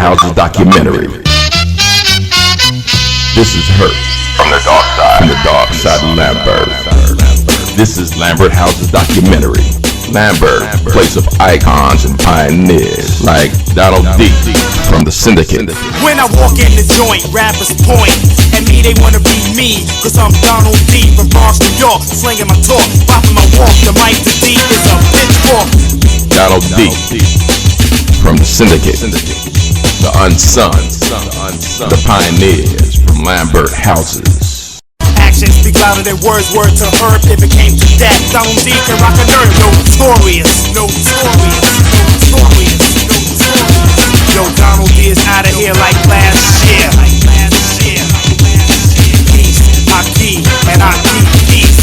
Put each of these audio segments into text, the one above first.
Houses documentary. This is Herc from the dark side of Lambert. This is Lambert Houses documentary. Lambert, place of icons and pioneers like Donald D from the Syndicate. When I walk in the joint, rappers point at me, they wanna be me, cause I'm Donald D from Bronx, New York, slinging my talk, popping my walk. The mic to D is a pitchfork. Donald D from the Syndicate, the unsung, the pioneers from Lambert Houses. Actions speak louder than words, word to Herc if it came to that. Donald D can rock a nerve, notorious. Yo, Donald D is out of here like last year. Peace, Aki, and Aki, peace.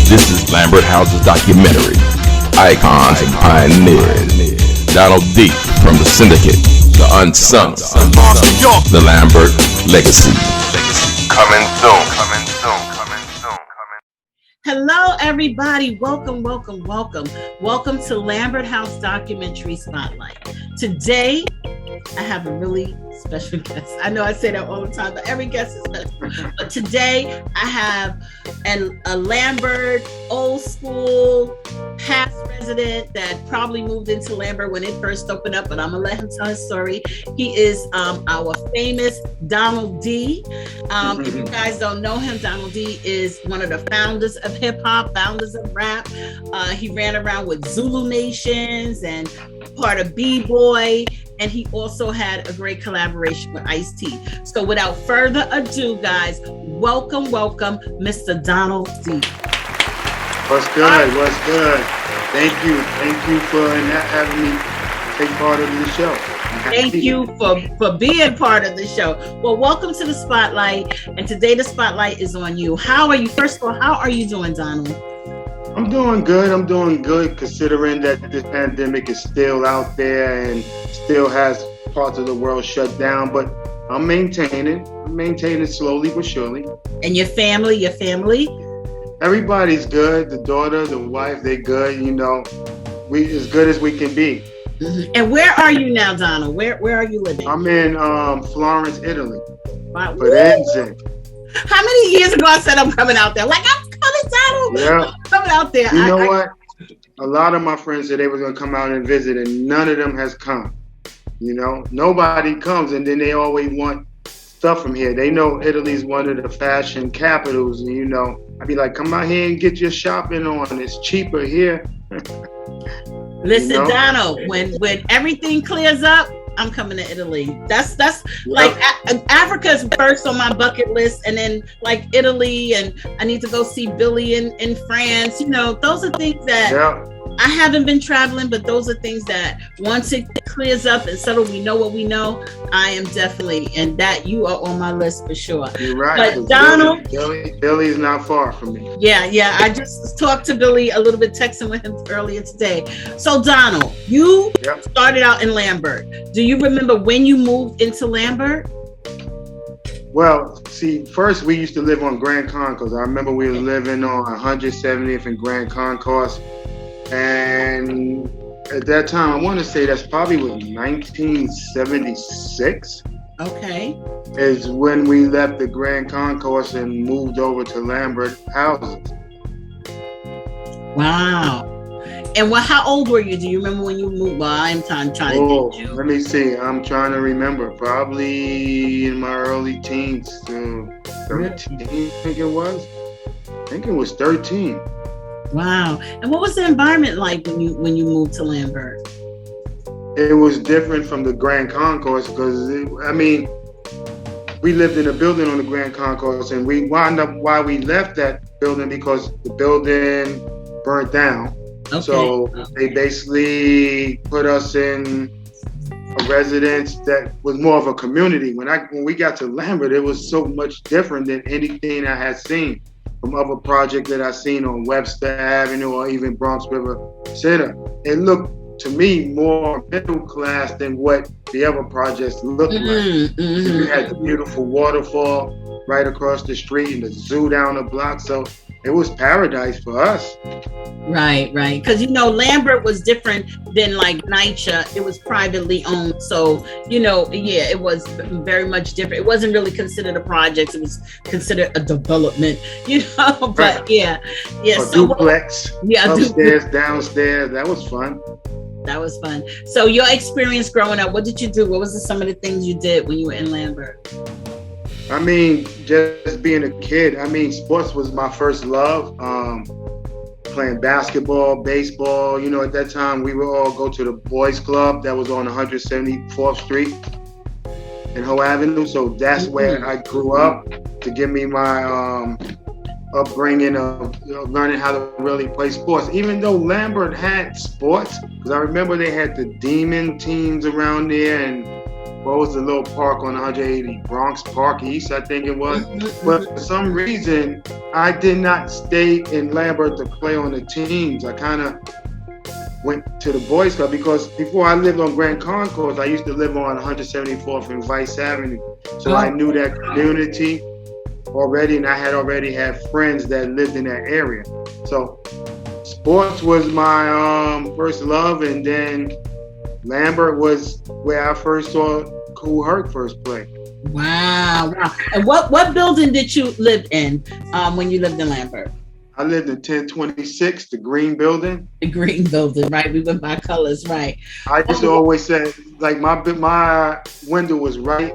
This is Lambert Houses documentary. Icons and pioneers. Donald D from the Syndicate, the unsung, the Lambert legacy. Coming soon. Hello, everybody. Welcome to Lambert House Documentary Spotlight. Today, I have a really special guest. I know I say that all the time, but every guest is special. But today, I have a Lambert old school past resident that probably moved into Lambert when it first opened up, but I'm gonna let him tell his story. He is our famous Donald D. If you guys don't know him, Donald D is one of the founders of hip hop, founders of rap. He ran around with Zulu Nations and part of B-Boy, and he also had a great collaboration with Ice-T. So without further ado, guys, welcome, Mr. Donald D. What's good? Thank you for having me take part of the show. Thank you for being part of the show. Well, welcome to the Spotlight, and today the Spotlight is on you. How are you? First of all, how are you doing, Donald? I'm doing good considering that this pandemic is still out there and still has parts of the world shut down, but I'm maintaining slowly but surely. And your family? Everybody's good. The daughter, the wife, they're good. You know, we as good as we can be. Mm-hmm. And where are you now, Donald? Where are you living? I'm in Florence, Italy. Wow. Firenze. How many years ago I said I'm coming out there? Like, I'm coming, Donald. Yeah. I'm coming out there. You know what? A lot of my friends said they were going to come out and visit, and none of them has come. You know, nobody comes, and then they always want stuff from here. They know Italy's one of the fashion capitals, and you know, I'd be like, come out here and get your shopping on. It's cheaper here. Listen, you know? Donald, when everything clears up, I'm coming to Italy. That's like Africa is first on my bucket list, and then like Italy, and I need to go see Billy in France. You know, those are things that I haven't been traveling, but those are things that once it clears up and settled, we know what we know. I am definitely, and that you are on my list for sure. You're right. But Donald, Billy's not far from me. Yeah. I just talked to Billy a little bit, texting with him earlier today. So Donald, you started out in Lambert. Do you remember when you moved into Lambert? Well, see, first we used to live on Grand Concourse. I remember we were living on 170th and Grand Concourse. And at that time, I want to say that's probably 1976. Okay. Is when we left the Grand Concourse and moved over to Lambert Houses. Wow. And how old were you? Do you remember when you moved? Well, I'm trying to get you. Let me see. I'm trying to remember. Probably in my early teens. 13, I think it was. I think it was 13. Wow. And what was the environment like when you moved to Lambert? It was different from the Grand Concourse because, we lived in a building on the Grand Concourse, and we wound up why we left that building because the building burnt down. Okay. So they basically put us in a residence that was more of a community. When we got to Lambert, it was so much different than anything I had seen from other projects that I've seen on Webster Avenue or even Bronx River Center. It looked to me more middle class than what the other projects looked like. You had the beautiful waterfall right across the street and the zoo down the block. So it was paradise for us. Right. Because Lambert was different than like NYCHA. It was privately owned, so it was very much different. It wasn't really considered a project. It was considered a development, But right. yeah. A duplex. Upstairs, downstairs. That was fun. That was fun. So your experience growing up, what did you do? What was some of the things you did when you were in Lambert? I mean, just being a kid. I mean, sports was my first love. Playing basketball, baseball. At that time, we would all go to the boys club that was on 174th Street in Hoe Avenue. So that's where I grew up to give me my upbringing of learning how to really play sports. Even though Lambert had sports, because I remember they had the Demon teams around there, and what was the little park on 180, Bronx Park East, I think it was. But for some reason, I did not stay in Lambert to play on the teams. I kind of went to the boys club because before I lived on Grand Concourse, I used to live on 174th and Vice Avenue. So I knew that community already, and I had already had friends that lived in that area. So sports was my first love, and then Lambert was where I first saw Kool Herc first play. Wow. And what building did you live in when you lived in Lambert? I lived in 1026, the green building. The green building, right? We went by colors, right? I used to always say, like, my window was right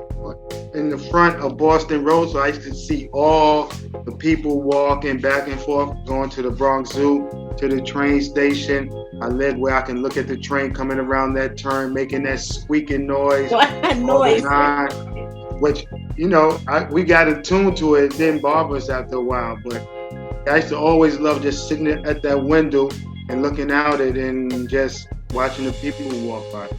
in the front of Boston Road, so I used to see all the people walking back and forth, going to the Bronx Zoo, to the train station. I lived where I can look at the train coming around that turn, making that squeaking noise. What noise? Which, we got attuned to it. It didn't bother us after a while, but I used to always love just sitting at that window and looking out at it and just watching the people walk by.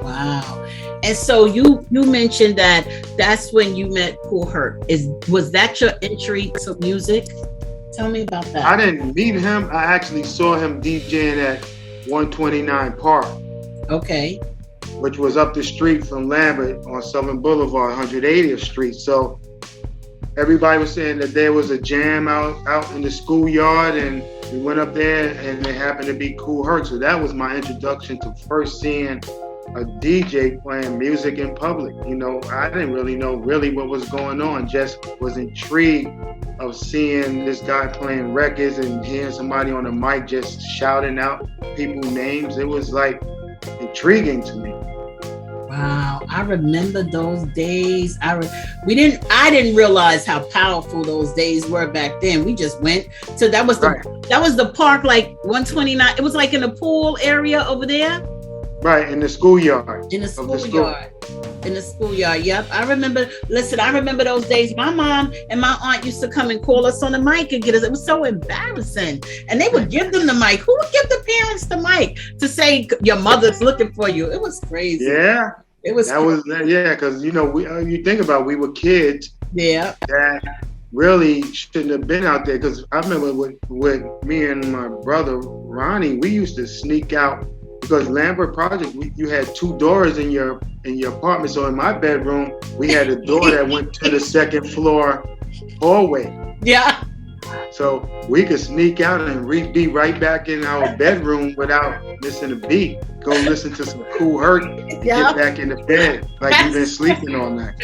Wow. And so you mentioned that's when you met Kool Herc. Was that your entry to music? Tell me about that. I didn't meet him. I actually saw him DJing at 129 Park. Okay. Which was up the street from Lambert on Southern Boulevard, 180th Street. So everybody was saying that there was a jam out in the schoolyard, and we went up there, and it happened to be Kool Herc. So that was my introduction to first seeing a DJ playing music in public. I didn't really know what was going on. Just was intrigued of seeing this guy playing records and hearing somebody on the mic just shouting out people's names. It was like intriguing to me. Wow, I remember those days. I didn't realize how powerful those days were back then. We just went to that was the park, like 129. It was like in the pool area over there. Right, in the schoolyard. In the schoolyard. Yep. I remember those days. My mom and my aunt used to come and call us on the mic and get us. It was so embarrassing. And they would give them the mic. Who would give the parents the mic to say your mother's looking for you? It was crazy. Yeah. It was. Because you think about it, we were kids. Yeah. That really shouldn't have been out there. Because I remember with me and my brother Ronnie, we used to sneak out. Because Lambert Project, you had two doors in your apartment. So in my bedroom, we had a door that went to the second floor hallway. Yeah. So we could sneak out and be right back in our bedroom without missing a beat. Go listen to some Kool Herc, get back in the bed like you've been sleeping all night.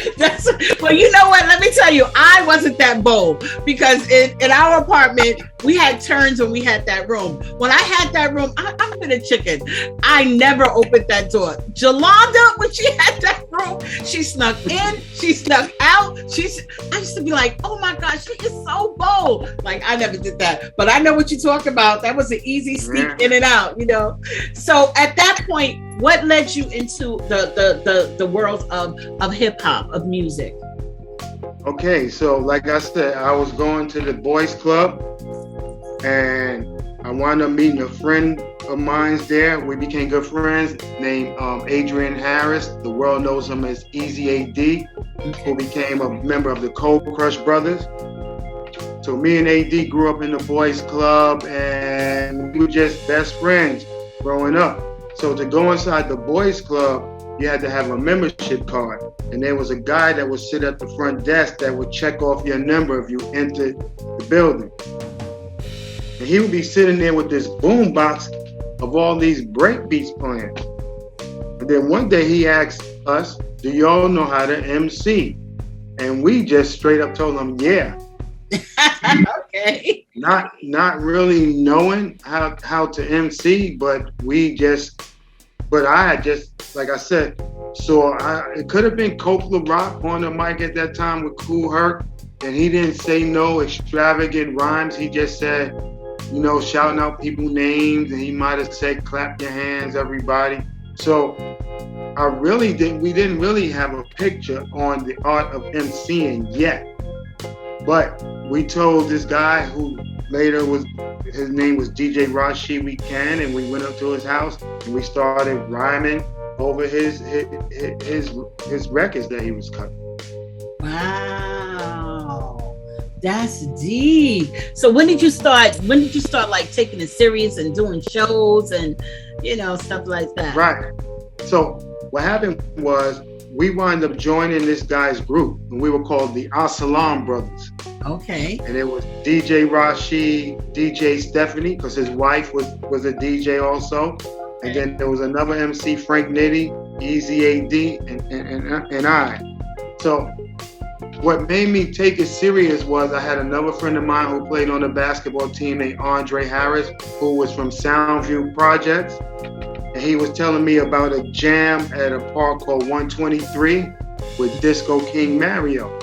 Well, you know what? Let me tell you, I wasn't that bold because in our apartment, we had turns when we had that room. When I had that room, I'm been a chicken. I never opened that door. Jolanda, when she had that room, she snuck in, she snuck out. I used to be like, oh my gosh, she is so bold. Like, I never did that. But I know what you're talking about. That was an easy sneak in and out, So at that point, what led you into the world of hip hop, of music? Okay, so like I said, I was going to the boys club, and I wound up meeting a friend of mine there. We became good friends, named Adrian Harris. The world knows him as Easy AD, who became a member of the Cold Crush Brothers. So me and AD grew up in the boys club, and we were just best friends growing up. So to go inside the boys club, you had to have a membership card. And there was a guy that would sit at the front desk that would check off your number if you entered the building. And he would be sitting there with this boom box of all these break beats playing. And then one day he asked us, do y'all know how to MC? And we just straight up told him, yeah. Okay. Not really knowing how to MC, but I had just, like I said, so it could have been Copeland Rock on the mic at that time with Kool Herc, and he didn't say no extravagant rhymes. He just said, you know, shouting out people's names, and he might have said, clap your hands, everybody. So we didn't really have a picture on the art of MCing yet. But we told this guy who later his name was DJ Rashid, and we went up to his house and we started rhyming over his records that he was cutting. Wow, that's deep. So when did you start like taking it serious and doing shows and, you know, stuff like that? Right. So what happened was we wound up joining this guy's group, and we were called the As Salaam Brothers. Okay. And it was DJ Rashid, DJ Stephanie, because his wife was a DJ also. And then there was another MC, Frank Nitty, Easy AD, and I. So what made me take it serious was I had another friend of mine who played on the basketball team named Andre Harris, who was from Soundview Projects. And he was telling me about a jam at a park called 123 with Disco King Mario.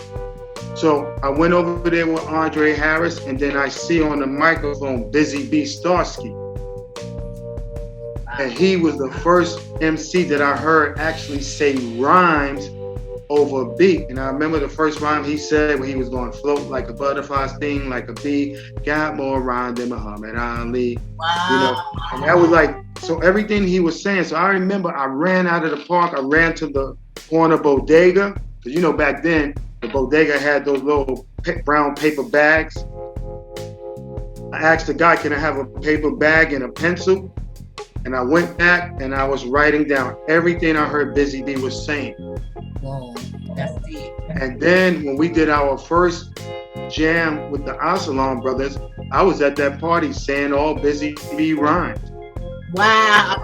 So I went over there with Andre Harris, and then I see on the microphone Busy B. Starsky. And he was the first MC that I heard actually say rhymes over a beat. And I remember the first rhyme he said when he was going, float like a butterfly, sting like a bee, got more rhyme than Muhammad Ali. Wow. You know, and that was like, so everything he was saying. So I remember I ran out of the park, I ran to the corner bodega, because you know back then the bodega had those little brown paper bags. I asked the guy, can I have a paper bag and a pencil? And I went back and I was writing down everything I heard Busy B was saying. Whoa, that's deep. And then when we did our first jam with the As Salaam Brothers, I was at that party saying all Busy B rhymes. Wow.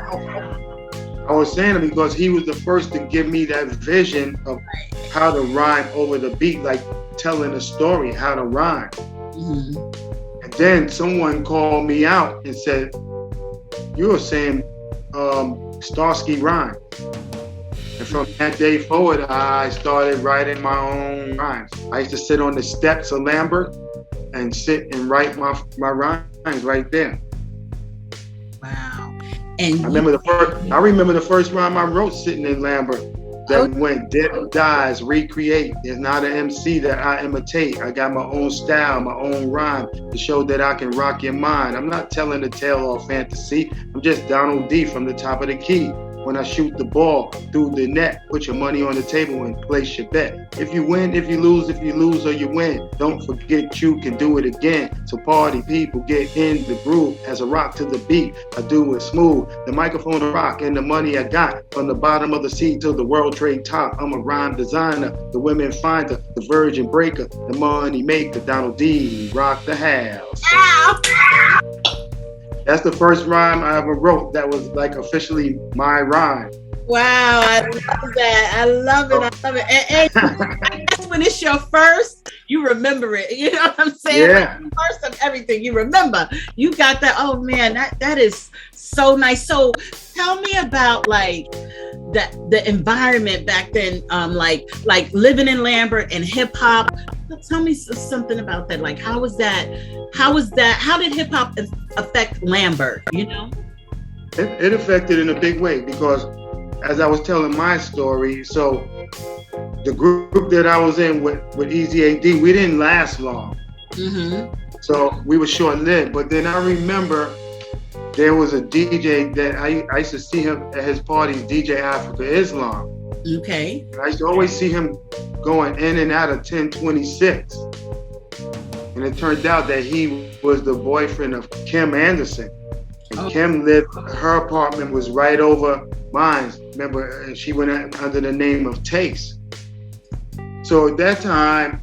I was saying it because he was the first to give me that vision of how to rhyme over the beat, like telling a story, how to rhyme. Mm-hmm. And then someone called me out and said, you were saying Starsky rhyme. And from that day forward, I started writing my own rhymes. I used to sit on the steps of Lambert and sit and write my rhymes right there. Wow. And I remember the first rhyme I wrote sitting in Lambert that went, dead dies, recreate. There's not an MC that I imitate. I got my own style, my own rhyme to show that I can rock your mind. I'm not telling a tale of fantasy. I'm just Donald D from the top of the key. When I shoot the ball through the net, put your money on the table and place your bet. If you win, if you lose or you win, don't forget you can do it again. So party people, get in the groove as I rock to the beat. I do it smooth. The microphone to rock and the money I got from the bottom of the sea to the World Trade top. I'm a rhyme designer, the women finder, the virgin breaker, the money maker, Donald D, rock the house. Ow. That's the first rhyme I ever wrote that was like officially my rhyme. Wow, I love that. I love it. And that's when it's your first, you remember it. You know what I'm saying? Yeah. Like, first of everything, you remember. You got that. Oh man, that is so nice. So tell me about like the environment back then, like living in Lambert and hip hop. Tell me something about that. Like, how was that? How did hip hop affect Lambert? You know, it affected in a big way because, as I was telling my story, so the group that I was in with Easy AD, we didn't last long. Mm-hmm. So we were short-lived. But then I remember there was a DJ that I used to see him at his parties, DJ Afrika Islam. Okay. I used to always see him going in and out of 1026. And it turned out that he was the boyfriend of Kim Anderson. And Kim lived, her apartment was right over mine. Remember, she went under the name of Taste. So at that time,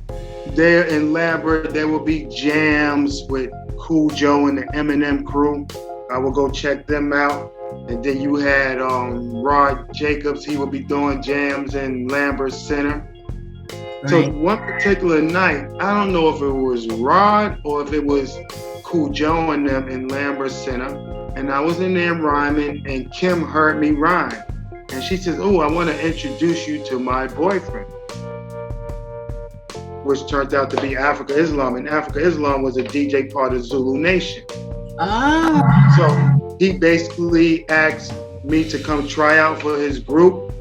there in Lambert, there would be jams with Cool Joe and the Eminem crew. I would go check them out. And then you had Rod Jacobs. He would be doing jams in Lambert Center. Right. So one particular night, I don't know if it was Rod or if it was Cool Joe and them in Lambert Center. And I was in there rhyming, and Kim heard me rhyme. And she says, "Oh, I want to introduce you to my boyfriend," which turned out to be Afrika Islam. And Afrika Islam was a DJ part of Zulu Nation. Oh. So he basically asked me to come try out for his group.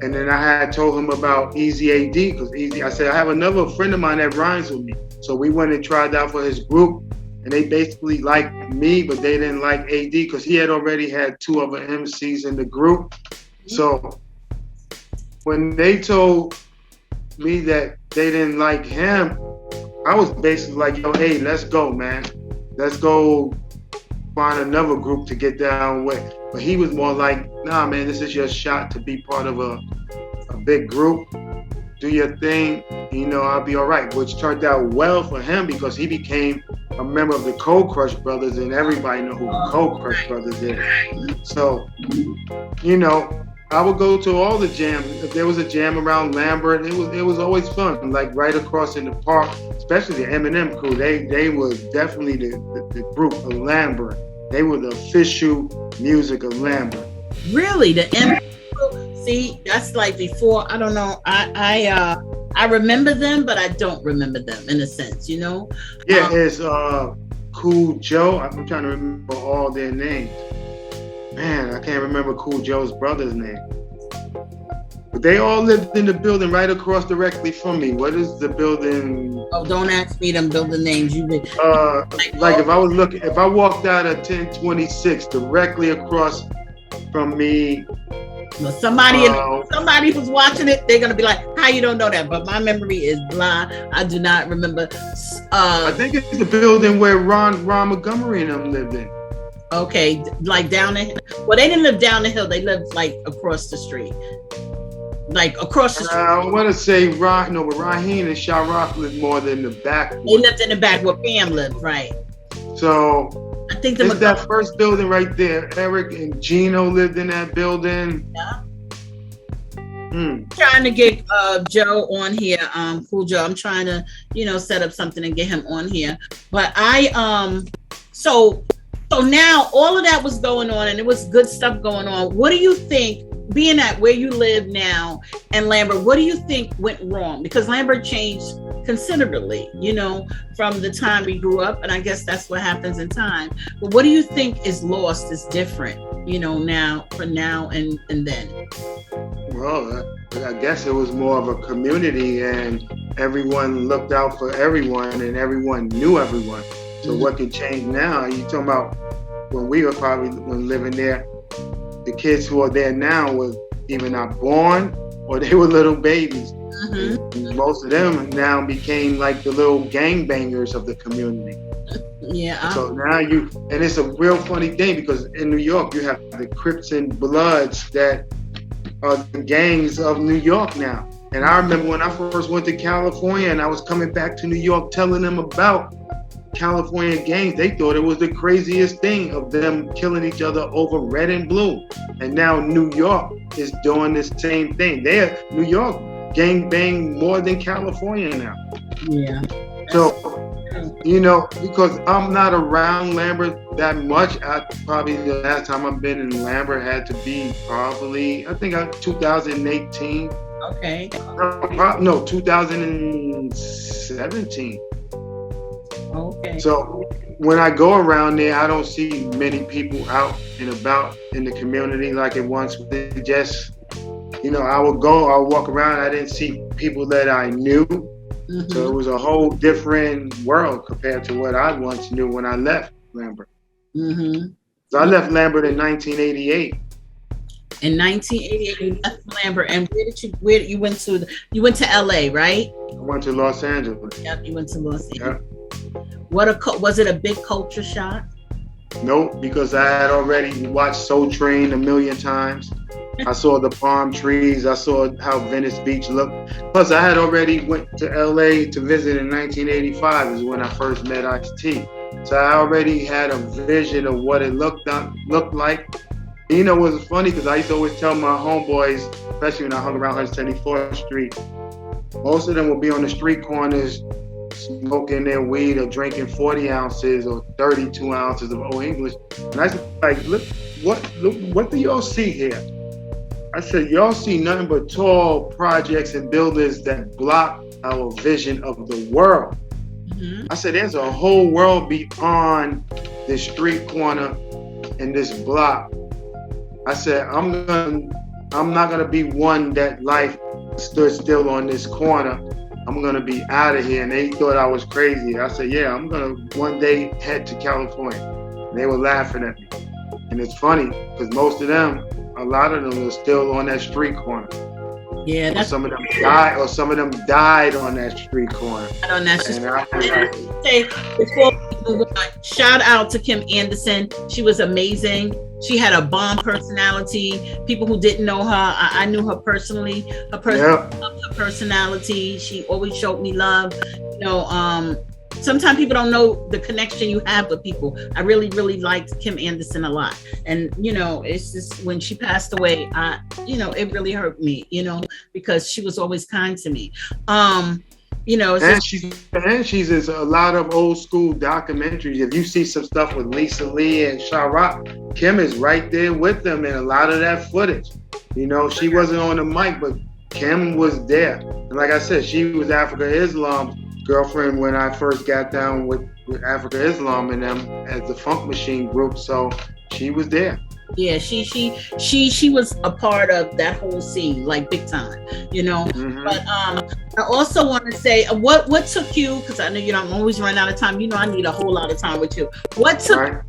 And then I had told him about Easy AD, because I said, I have another friend of mine that rhymes with me. So we went and tried out for his group. And they basically liked me, but they didn't like AD because he had already had 2 other MCs in the group. So when they told me that they didn't like him, I was basically like, yo, hey, let's go, man. Let's go find another group to get down with. But he was more like, nah, man, this is your shot to be part of a big group. Do your thing, you know, I'll be all right. Which turned out well for him because he became a member of the Cold Crush Brothers, and everybody know who the Cold Crush Brothers is. So, you know, I would go to all the jams. If there was a jam around Lambert, it was always fun. Like right across in the park, especially the Eminem crew. They was definitely the group of Lambert. They were the official music of Lambert. Really, the Eminem crew? See, that's like before. I don't know. I remember them, but I don't remember them in a sense. You know? Yeah, it's Cool Joe. I'm trying to remember all their names. Man, I can't remember Cool Joe's brother's name. But they all lived in the building right across directly from me. What is the building? Oh, don't ask me them building names. You did. Like if I walked out of 1026 directly across from me. Well, somebody who's watching it, they're gonna be like, "How you don't know that?" But my memory is blah. I do not remember. I think it's the building where Ron Montgomery and them lived in. Okay, like down the hill. Well, they didn't live down the hill. They lived like across the street. Like across the street. I want to say but Raheem and Sharaf lived more than the back. They lived in the back where Pam lived, right? So I think it's that first building right there. Eric and Gino lived in that building. Yeah. Trying to get Joe on here, Cool Joe. I'm trying to, set up something and get him on here. But so now all of that was going on and it was good stuff going on. What do you think, being at where you live now and Lambert, what do you think went wrong? Because Lambert changed considerably, from the time we grew up. And I guess that's what happens in time. But what do you think is lost, is different, now and then? Well, I guess it was more of a community and everyone looked out for everyone and everyone knew everyone. So what can change now? You talking about when we were probably living there, the kids who are there now was either not born or they were little babies. Mm-hmm. Most of them now became like the little gangbangers of the community. Yeah. So now and it's a real funny thing because in New York you have the Crips and Bloods that are the gangs of New York now. And I remember when I first went to California and I was coming back to New York telling them about California gangs, they thought it was the craziest thing of them killing each other over red and blue. And now New York is doing the same thing. New York gang bang more than California now. Yeah. So, because I'm not around Lambert that much, probably the last time I've been in Lambert had to be probably, 2018. Okay. No, 2017. Okay. So when I go around there, I don't see many people out and about in the community like it once was. Just, I'll walk around. I didn't see people that I knew. Mm-hmm. So it was a whole different world compared to what I once knew when I left Lambert. Mm-hmm. So I left Lambert in 1988. In 1988, you left Lambert, and where you went to? You went to LA, right? I went to Los Angeles. Yep, you went to Los Angeles. Yep. Was it a big culture shock? Nope, because I had already watched Soul Train a million times. I saw the palm trees. I saw how Venice Beach looked. Plus, I had already went to LA to visit in 1985 is when I first met Ice-T. So I already had a vision of what it looked like. You know, it was funny because I used to always tell my homeboys, especially when I hung around 174th Street, most of them would be on the street corners smoking their weed or drinking 40 ounces or 32 ounces of Old English. And I said, like, look, what do y'all see here? I said, y'all see nothing but tall projects and buildings that block our vision of the world. Mm-hmm. I said, there's a whole world beyond this street corner and this block. I said, I'm not gonna be one that life stood still on this corner. I'm gonna be out of here. And they thought I was crazy. I said, yeah, I'm gonna one day head to California. And they were laughing at me. And it's funny because most of them, a lot of them are still on that street corner. Yeah, that's some of them died, or some of them died on that street corner. On that shout out to Kim Anderson. She was amazing. She had a bomb personality. People who didn't know her, I knew her personally. Her personality. She always showed me love. You know, sometimes people don't know the connection you have with people. I really, really liked Kim Anderson a lot. And, you know, it's just when she passed away, it really hurt me, you know, because she was always kind to me. You know, she's in a lot of old school documentaries. If you see some stuff with Lisa Lee and Shara, Kim is right there with them in a lot of that footage. You know, she wasn't on the mic, but Kim was there. And like I said, she was Afrika Islam's girlfriend when I first got down with Afrika Islam and them as the Funk Machine group. So she was there. Yeah, she was a part of that whole scene, like big time, you know. Mm-hmm. But I also want to say, what took you? Because I know you know I'm always running out of time. You know I need a whole lot of time with you. What took?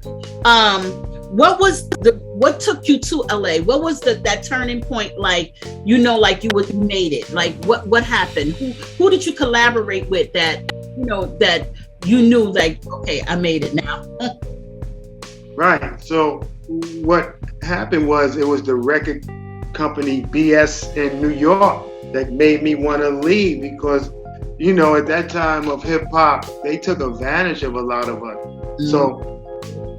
What took you to LA? What was that turning point? Like you made it. Like what happened? Who did you collaborate with that you knew like okay I made it now? Right. So what happened was it was the record company BS in New York that made me want to leave because, you know, at that time of hip hop, they took advantage of a lot of us. Mm-hmm. So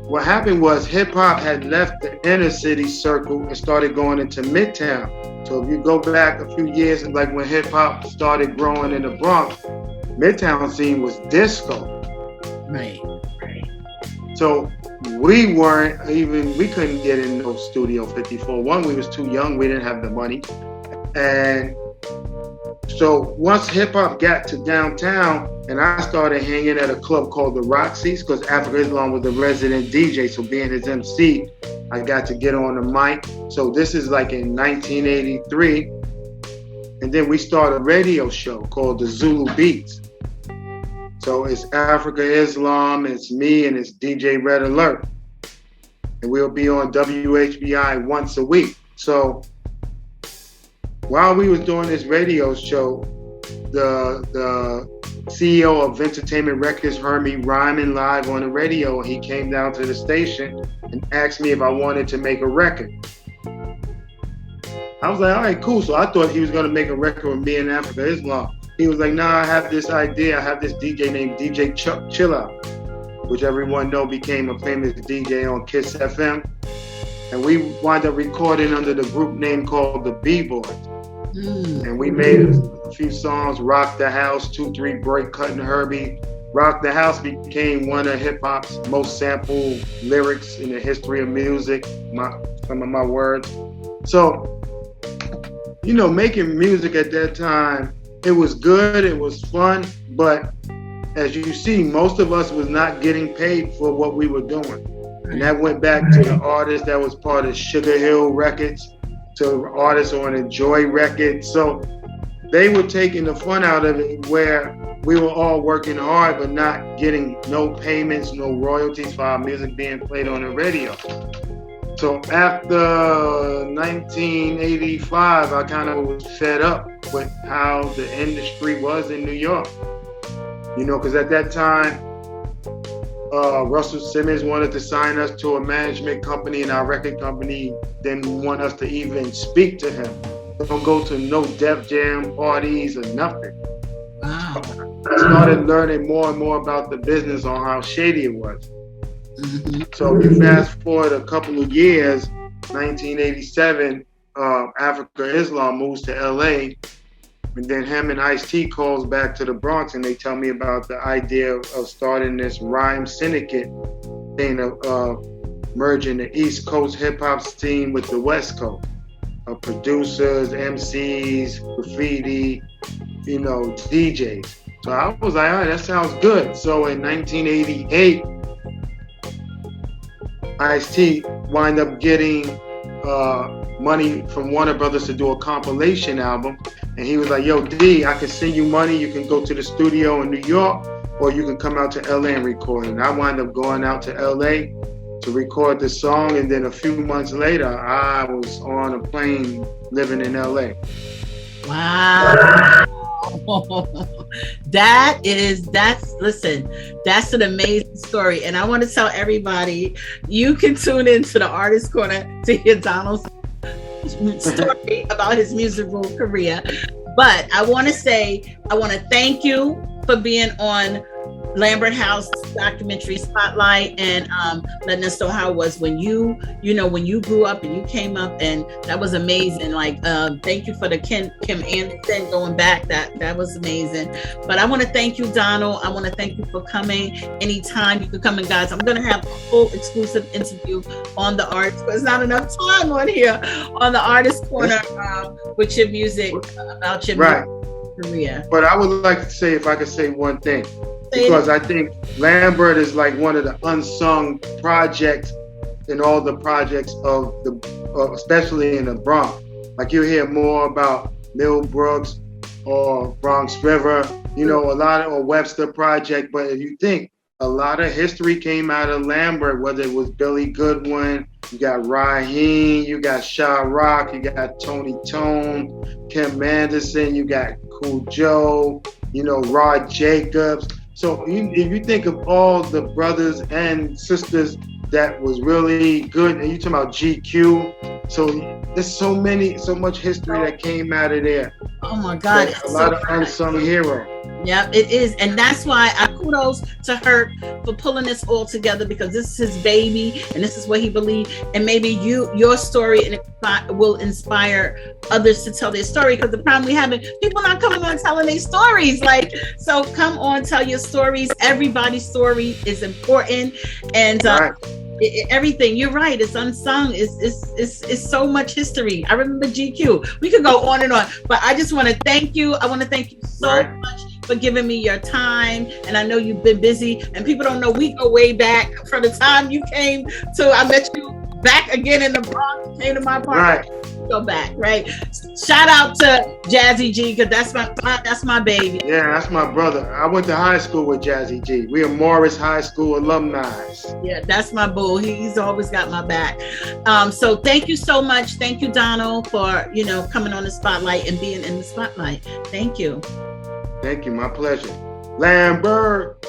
what happened was hip hop had left the inner city circle and started going into Midtown. So if you go back a few years, and like when hip hop started growing in the Bronx, Midtown scene was disco. Right. So we couldn't get in no Studio 54. One, we was too young, we didn't have the money. And so once hip hop got to downtown and I started hanging at a club called the Roxy's because Afrika Islam was the resident DJ. So being his MC, I got to get on the mic. So this is like in 1983. And then we started a radio show called the Zulu Beats. So it's Afrika Islam, it's me, and it's DJ Red Alert. And we'll be on WHBI once a week. So while we was doing this radio show, the CEO of Entertainment Records heard me rhyming live on the radio. And he came down to the station and asked me if I wanted to make a record. I was like, all right, cool. So I thought he was going to make a record with me and Afrika Islam. He was like, nah, I have this idea. I have this DJ named DJ Chuck Chill Out, which everyone know became a famous DJ on Kiss FM. And we wound up recording under the group name called the B-Boys. And we made a few songs, Rock the House, 2-3 Break, Cutting Herbie. Rock the House became one of hip hop's most sampled lyrics in the history of music, some of my words. So, you know, making music at that time, it was good, it was fun, but as you see, most of us was not getting paid for what we were doing. And that went back to the artists that was part of Sugar Hill Records, to artists on Enjoy Records. So they were taking the fun out of it where we were all working hard, but not getting no payments, no royalties for our music being played on the radio. So after 1985, I kind of was fed up with how the industry was in New York. You know, because at that time, Russell Simmons wanted to sign us to a management company, and our record company didn't want us to even speak to him. Don't go to no Def Jam parties or nothing. Wow. I started learning more and more about the business on how shady it was. So if you fast forward a couple of years, 1987, Afrika Islam moves to LA, and then him and Ice-T calls back to the Bronx, and they tell me about the idea of starting this rhyme syndicate thing of merging the East Coast hip hop scene with the West Coast, of producers, MCs, graffiti, DJs. So I was like, all right, that sounds good. So in 1988, Ice-T wind up getting money from Warner Brothers to do a compilation album. And he was like, yo, D, I can send you money. You can go to the studio in New York, or you can come out to LA and record. And I wound up going out to LA to record the song. And then a few months later, I was on a plane living in LA. Wow. That's an amazing story. And I want to tell everybody, you can tune into the Artist Corner to hear Donald's story about his musical career. But I want to thank you for being on Lambert House documentary Spotlight, and letting us know how it was when you grew up and you came up, and that was amazing. Thank you for the Kim Anderson going back. That was amazing. But I want to thank you, Donald. I want to thank you for coming. Anytime you can come in, guys. I'm going to have a full exclusive interview on the Artist. There's not enough time on here on the Artist Corner with your music, about your music career. But I would like to say, if I could say one thing, because I think Lambert is like one of the unsung projects in all the projects of especially in the Bronx. Like you hear more about Millbrooks or Bronx River, a lot of, or Webster Project. But if you think, a lot of history came out of Lambert, whether it was Billy Goodwin, you got Raheem, you got Sha Rock, you got Tony Tone, Kim Anderson, you got Cool Joe, Rod Jacobs. So if you think of all the brothers and sisters that was really good, and you talking about GQ, so there's so much history that came out of there. Oh my God, it's a lot of unsung heroes. Yeah, it is. And that's why I kudos to Herc for pulling this all together, because this is his baby and this is what he believed. And maybe your story will inspire others to tell their story, because the problem we have is people not coming on telling their stories. So come on, tell your stories. Everybody's story is important. And everything, you're right, it's unsung. It's so much history. I remember GQ. We could go on and on, but I just want to thank you. I want to thank you so much for giving me your time. And I know you've been busy, and people don't know we go way back from the time you came to, I met you back again in the Bronx, came to my party. Go back, right? Shout out to Jazzy G, because that's my baby. Yeah, that's my brother. I went to high school with Jazzy G. We are Morris High School alumni. Yeah, that's my boo. He's always got my back. So thank you so much. Thank you, Donald, for coming on the spotlight and being in the spotlight. Thank you. Thank you. My pleasure. Lambert.